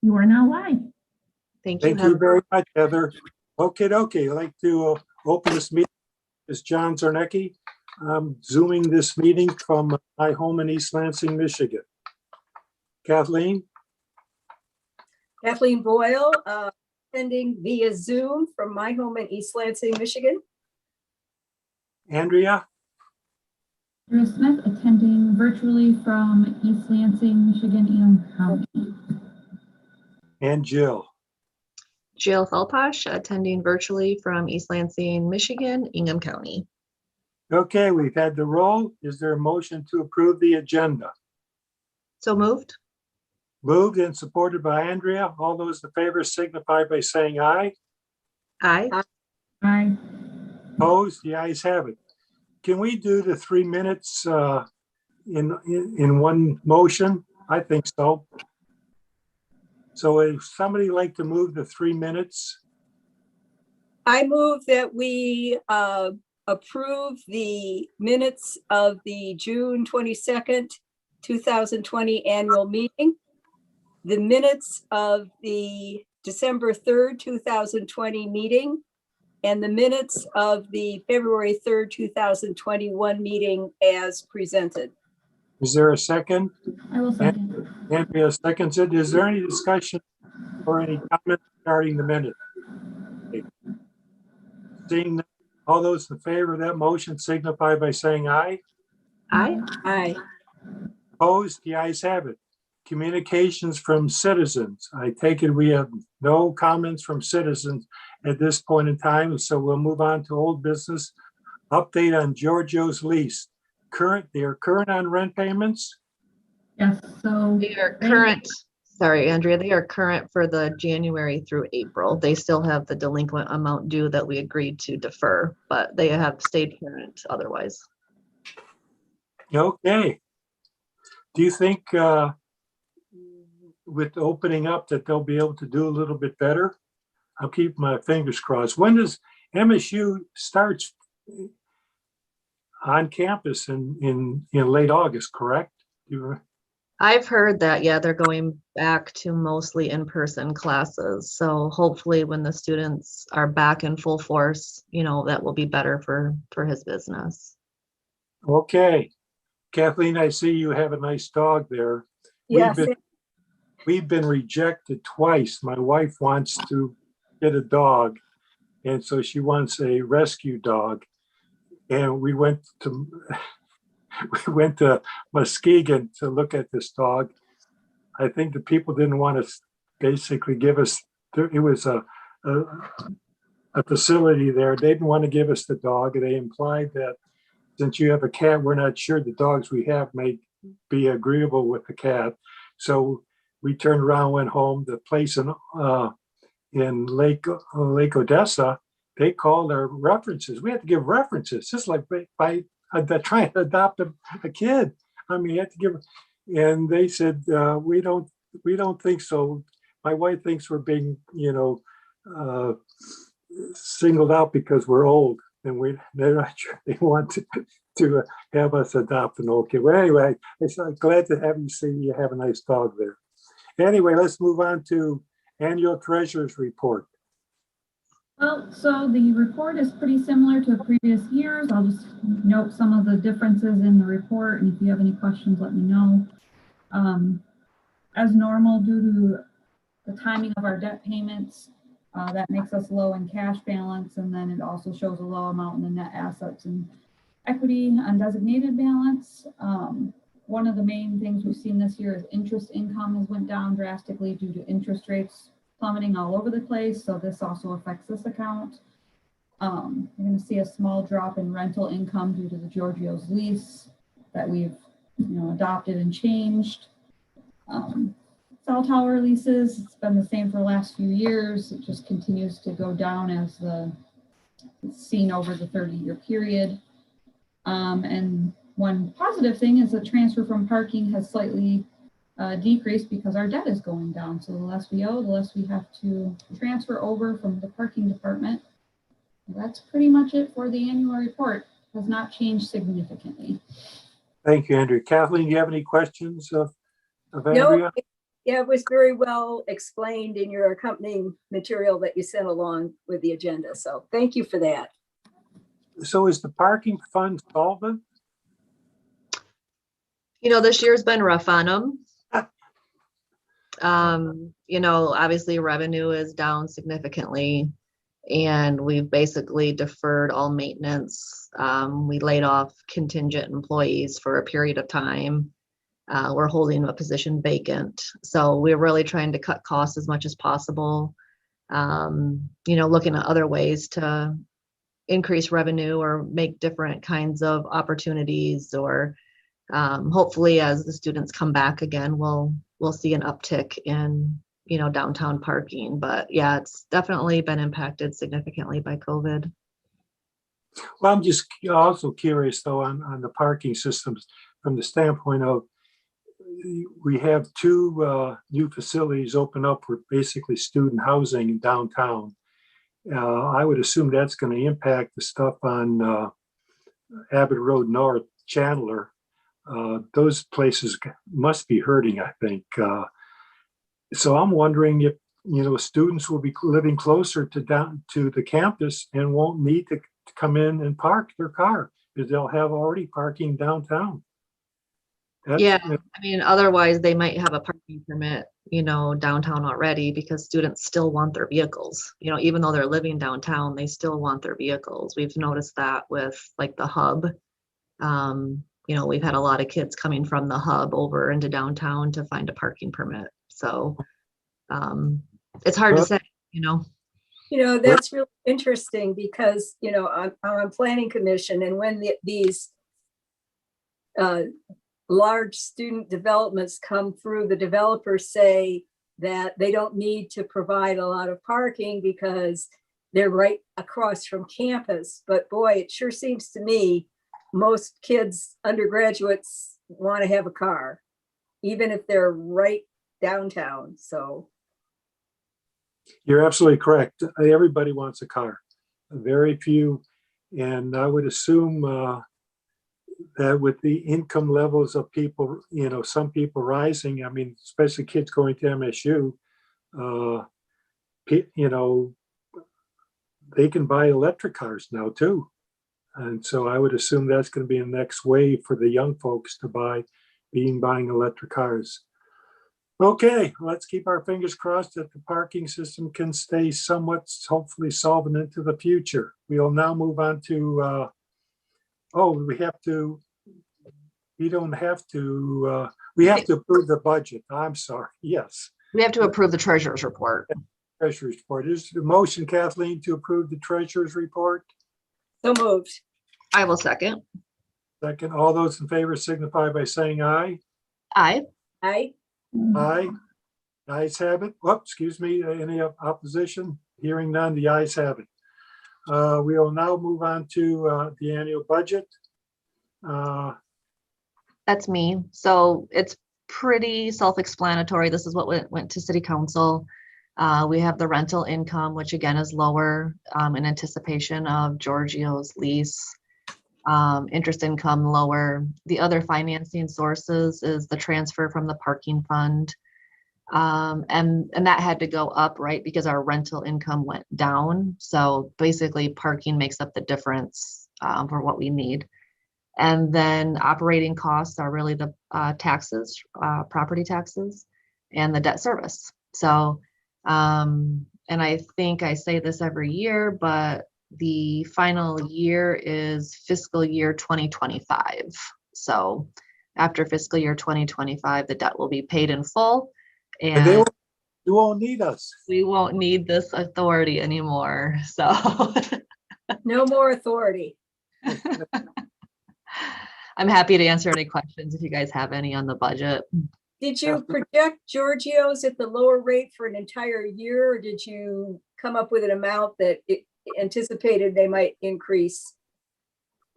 You are now live. Thank you. Thank you very much, Heather. Okay. I'd like to open this meeting. It's John Czarnecki. I'm Zooming this meeting from my home in East Lansing, Michigan. Kathleen? Kathleen Boyle, attending via Zoom from my home in East Lansing, Michigan. Andrea? Andrea Smith, attending virtually from East Lansing, Michigan, Ingham County. And Jill? Jill Feldpausch, attending virtually from East Lansing, Michigan, Ingham County. Okay, we've had the roll. Is there a motion to approve the agenda? So moved. Moved and supported by Andrea. All those in favor signify by saying aye. Aye. Aye. Opposed? The ayes have it. Can we do the 3 minutes in one motion? I think so. So if somebody like to move the 3 minutes, I move that we approve the minutes of the June 22nd, 2020 annual meeting, the minutes of the December 3rd, 2020 meeting, and the minutes of the February 3rd, 2021 meeting as presented. is there a second? I will second. Andrea seconds it. Is there any discussion or any comment regarding the minute? Seeing none, all those in favor of that motion signify by saying aye. Aye. Aye. Opposed? The ayes have it. Communications from citizens. I take it we have no comments from citizens at this point in time, so we'll move on to old business. Update on Georgio's lease. They are current on rent payments? Yes, so They are current. Sorry, Andrea, they are current for the January through April. They still have the delinquent amount due that we agreed to defer, but they have stayed current otherwise. Okay. Do you think with opening up that they'll be able to do a little bit better? I'll keep my fingers crossed. When does MSU starts on campus in late August, correct? I've heard that, yeah, they're going back to mostly in-person classes. So hopefully when the students are back in full force, that will be better for his business. Okay. Kathleen, I see you have a nice dog there. Yes. We've been rejected twice. My wife wants to get a dog, and so she wants a rescue dog. And we went to Muskegon to look at this dog. I think the people didn't want to basically give us. It was a facility there. They didn't want to give us the dog. They implied that since you have a cat, we're not sure the dogs we have may be agreeable with the cat. So we turned around, went home. The place in Lake Odessa, they called our references. We had to give references, just like by trying to adopt a kid. I mean, you have to give, and they said, we don't think so. My wife thinks we're being, singled out because we're old, and they're not sure they want to have us adopt an old kid. Well, anyway, I'm glad to have you see you have a nice dog there. Anyway, let's move on to annual treasurer's report. well, so the report is pretty similar to previous years. I'll just note some of the differences in the report, and if you have any questions, let me know. As normal, due to the timing of our debt payments, that makes us low in cash balance, and then it also shows a low amount in the net assets and equity undesignated balance. One of the main things we've seen this year is interest income has went down drastically due to interest rates plummeting all over the place. So this also affects this account. You're going to see a small drop in rental income due to the Georgio's lease that we've adopted and changed. Cell tower leases, it's been the same for the last few years. It just continues to go down as it's seen over the 30-year period. And one positive thing is the transfer from parking has slightly decreased because our debt is going down. So the less we owe, the less we have to transfer over from the parking department. That's pretty much it for the annual report. It has not changed significantly. Thank you, Andrew. Kathleen, do you have any questions of Andrea? No, Yeah, it was very well explained in your accompanying material that you sent along with the agenda. So thank you for that. So is the parking fund solvent? You know, this year's been rough on them. You know, obviously revenue is down significantly and we've basically deferred all maintenance. We laid off contingent employees for a period of time. We're holding a position vacant. So we're really trying to cut costs as much as possible. You know, looking at other ways to increase revenue or make different kinds of opportunities, or hopefully as the students come back again, we'll see an uptick in, you know, downtown parking. But yeah, it's definitely been impacted significantly by COVID. Well, I'm just also curious though on the parking systems from the standpoint of we have two new facilities open up for basically student housing in downtown. I would assume that's going to impact the stuff on Abbott Road North, Chandler. Those places must be hurting, I think. So I'm wondering if, you know, students will be living closer to the campus and won't need to come in and park their car because they'll have already parking downtown. Yeah, I mean, otherwise they might have a parking permit, you know, downtown already because students still want their vehicles. You know, even though they're living downtown, they still want their vehicles. We've noticed that with like the hub. You know, we've had a lot of kids coming from the hub over into downtown to find a parking permit. So it's hard to say, you know. You know, that's really interesting because, you know, I'm on planning commission, and when these large student developments come through, the developers say that they don't need to provide a lot of parking because they're right across from campus. But boy, it sure seems to me most kids, undergraduates, want to have a car, even if they're right downtown. So you're absolutely correct. Everybody wants a car, very few. And I would assume that with the income levels of people, you know, some people rising, I mean, especially kids going to MSU, you know, they can buy electric cars now too. And so I would assume that's going to be the next wave for the young folks to buying electric cars. Okay, let's keep our fingers crossed that the parking system can stay somewhat, hopefully solvent into the future. We'll now move on to, we have to approve the budget. I'm sorry, yes. We have to approve the treasurer's report. Treasurer's report. Is the motion, Kathleen, to approve the treasurer's report? so moved. I will second. Second, all those in favor signify by saying aye. Aye. Aye. Aye. The ayes have it. Whoops, excuse me, any opposition? Hearing none, the ayes have it. We will now move on to the annual budget. That's me. So it's pretty self-explanatory. This is what went to city council. We have the rental income, which again is lower in anticipation of Georgio's lease. Interest income lower. The other financing sources is the transfer from the parking fund. And that had to go up, right? Because our rental income went down. So basically parking makes up the difference for what we need. And then operating costs are really the taxes, property taxes, and the debt service. So, and I think I say this every year, but the final year is fiscal year 2025. So after fiscal year 2025, the debt will be paid in full. And you won't need us. We won't need this authority anymore. So No more authority. I'm happy to answer any questions if you guys have any on the budget. Did you project Georgio's at the lower rate for an entire year, or did you come up with an amount that it anticipated they might increase?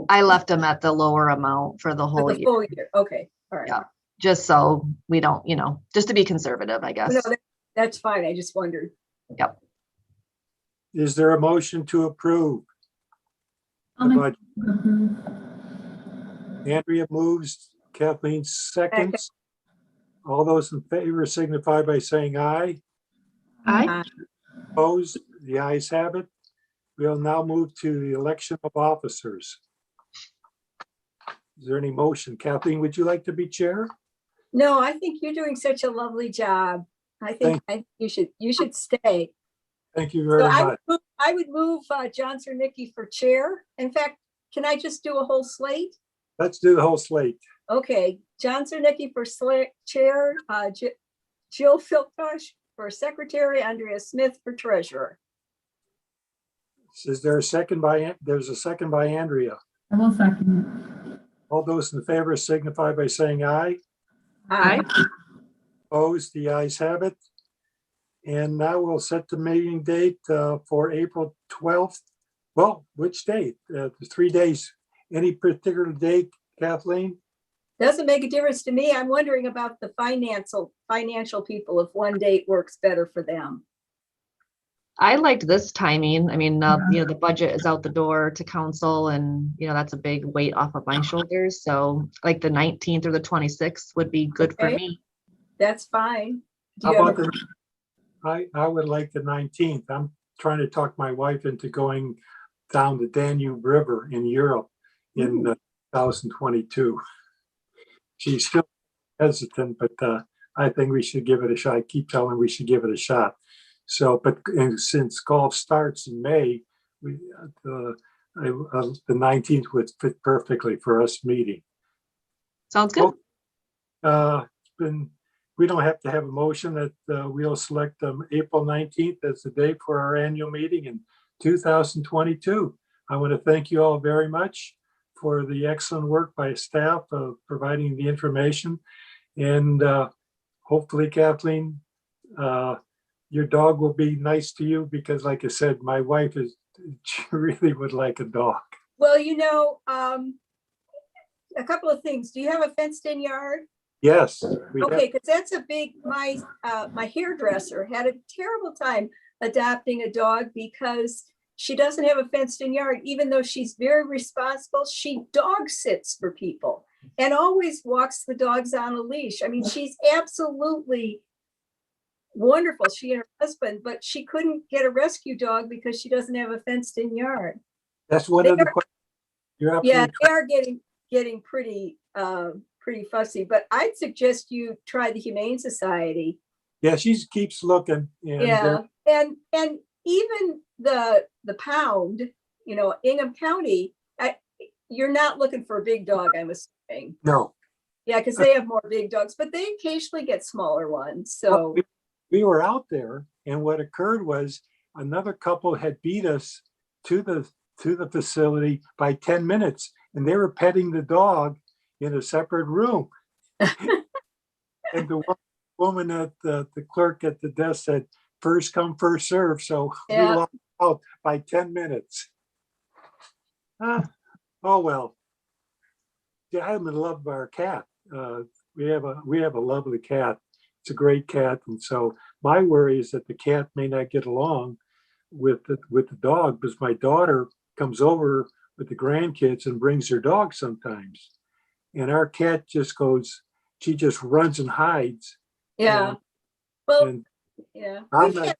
I left them at the lower amount for the whole year. Full year. Okay. All right. Yeah. Just so we don't, you know, just to be conservative, I guess. No, that's fine. I just wondered. Yep. Is there a motion to approve the budget? Andrea moves, Kathleen seconds. All those in favor signify by saying aye. Aye. Opposed? The ayes have it. We'll now move to the election of officers. Is there any motion? Kathleen, would you like to be chair? No, I think you're doing such a lovely job. I think you should stay. Thank you So very much. I would move John Czarnecki for chair. In fact, can I just do a whole slate? Let's do the whole slate. Okay, John Czarnecki for chair, Jill Feldpausch for secretary, Andrea Smith for treasurer. Is there a second by, there's a second by Andrea. I will second All those in favor signify by saying aye. Aye. Opposed? The ayes have it. And now we'll set the meeting date for April 12th. Well, which date? The 3 days. Any particular date, Kathleen? Doesn't make a difference to me. I'm wondering about the financial people, if one date works better for them. I liked this timing. I mean, you know, the budget is out the door to council and, you know, that's a big weight off of my shoulders. So like the 19th or the 26th would be good for Okay. me. That's fine. Do How you about have I would like the 19th. I'm trying to talk my wife into going down the Danube River in Europe in 2022. She's still hesitant, but I think we should give it a shot. I keep telling her we should give it a shot. So, but since golf starts in May, the 19th would fit perfectly for us meeting. Sounds good. We don't have to have a motion that we'll select April 19th as the day for our annual meeting in 2022. I want to thank you all very much for the excellent work by staff of providing the information. And hopefully, Kathleen, your dog will be nice to you because, like I said, my wife she really would like a dog. Well, you know, a couple of things. Do you have a fenced-in yard? Yes. Okay, because that's a big, my hairdresser had a terrible time adopting a dog because she doesn't have a fenced-in yard. Even though she's very responsible, she dog sits for people and always walks the dogs on a leash. I mean, she's absolutely wonderful, she and her husband, but she couldn't get a rescue dog because she doesn't have a fenced-in yard. That's one of the questions. You're absolutely Yeah, they are getting pretty fussy, but I'd suggest you try the Humane Society. Yeah, she keeps looking. And Yeah, and even the pound, you know, Ingham County, you're not looking for a big dog, I'm assuming. no. Yeah, because they have more big dogs, but they occasionally get smaller ones. So We were out there, and what occurred was another couple had beat us to the facility by 10 minutes, and they were petting the dog in a separate room. And the woman at the clerk at the desk said, "First come, first serve." So Yeah. we lost out by 10 minutes. Oh well. Yeah, I'm in love with our cat. We have a lovely cat. It's a great cat, and so my worry is that the cat may not get along with the dog, because my daughter comes over with the grandkids and brings her dog sometimes, and our cat just goes. She just runs and hides. yeah, well, And yeah, I'm not,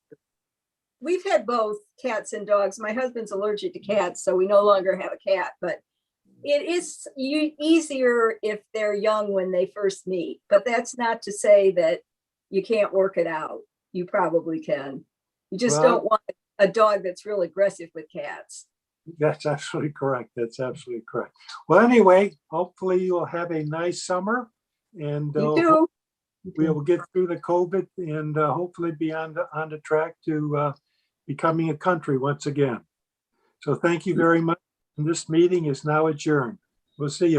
we've had both cats and dogs. My husband's allergic to cats, so we no longer have a cat, but it is easier if they're young when they first meet, but that's not to say that you can't work it out. You probably can. You just Well, don't want a dog that's real aggressive with cats. that's absolutely correct. That's absolutely correct. Well, anyway, hopefully you'll have a nice summer, and You do. we will get through the COVID and hopefully be on the track to becoming a country once again. So thank you very much. And this meeting is now adjourned. We'll see you.